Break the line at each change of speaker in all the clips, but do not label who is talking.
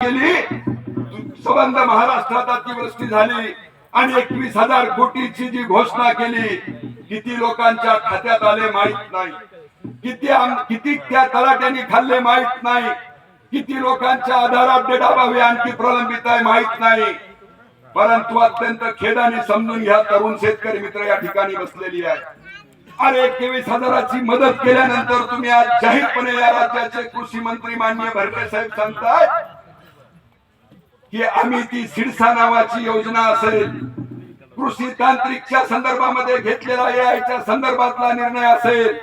केली, संबंध महाराष्ट्रात अतिवृष्टी झाली आणि 21,000 कोटीची जी घोषणा केली, किती लोकांच्या खात्यात आले माहित नाही, किती त्या तलाट्यांनी खाल्ले माहित नाही, किती लोकांच्या आधार अपडेट अभावी आणखी प्रलंबित आहे माहित नाही. परंतु अत्यंत खेदाने समजून घ्या, तरुण शेतकरी मित्र या ठिकाणी बसलेली आहे. अरे 21,000ची मदत केल्यानंतर तुम्ही आज जाहीरपणे या राज्याचे कृषी मंत्री माननीय भरके साहेब सांगताय की आम्ही ती सिडसा नावाची योजना असेल, कृषी तांत्रिकच्या संदर्भामध्ये घेतलेला एआयच्या संदर्भातला निर्णय असेल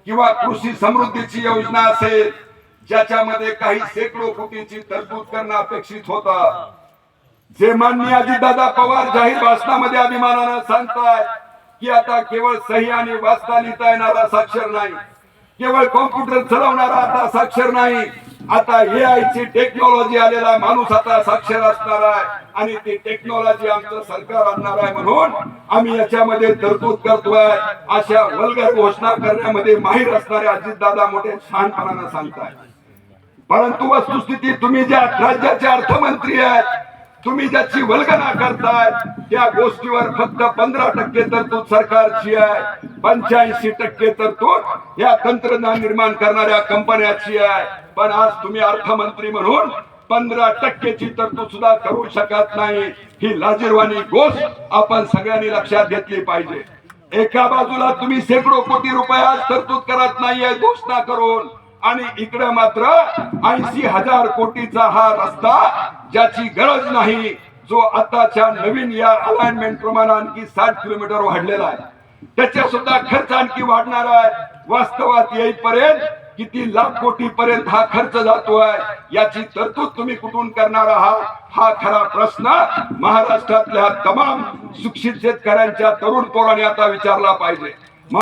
किंवा कृषी समृद्धीची योजना असेल, ज्याच्यामध्ये काही शेकडो कोटीची तरतूद करणं अपेक्षित होतं, जे माननीय अजितदादा पवार जाहीर भाषणामध्ये अभिमानानं सांगतायत की आता केवळ सही आणि वाचता लिहिता येणारा साक्षर नाही, केवळ कॉम्प्युटर चालवणारा आता साक्षर नाही, आता एआय ची टेक्नॉलॉजी आलेला माणूस आता साक्षर असणार आहे आणि ती टेक्नॉलॉजी आमचं सरकार आणणार आहे. म्हणून आम्ही याच्यामध्ये तरतूद करतोय, अशा वल्गर घोषणा करण्यामध्ये माहीर असणारे अजितदादा मोठे शहाणपणानं सांगताय. परंतु वस्तुस्थिती तुम्ही ज्या राज्याचे अर्थमंत्री आहेत, तुम्ही ज्याची वल्गना करताय त्या गोष्टीवर फक्त 15% तरतूद सरकारची आहे, 85% तरतूद या तंत्रज्ञान निर्माण करणाऱ्या कंपन्याची आहे. पण आज तुम्ही अर्थमंत्री म्हणून 15%ची तरतूद सुद्धा करू शकत नाही. ही लाजिरवाणी गोष्ट आपण सगळ्यांनी लक्षात घेतली पाहिजे. एका बाजूला तुम्ही शेकडो कोटी रुपये आज तरतूद करत नाहीये घोषणा करून, आणि इकडे मात्र 80,000 कोटीचा हा रस्ता ज्याची गरज नाही, जो आताच्या नवीन या अलाइनमेंट प्रमाणे आणखी 60 किलोमीटर वाढलेला आहे, त्याच्या सुद्धा खर्च आणखी वाढणार आहे. वास्तवात येईपर्यंत किती लाख कोटी पर्यंत हा खर्च जातोय, याची तरतूद तुम्ही कुठून करणार आहात, हा खरा प्रश्न महाराष्ट्रातल्या तमाम सुशिक्षित शेतकऱ्यांच्या तरुण पोरांनी आता विचारला पाहिजे.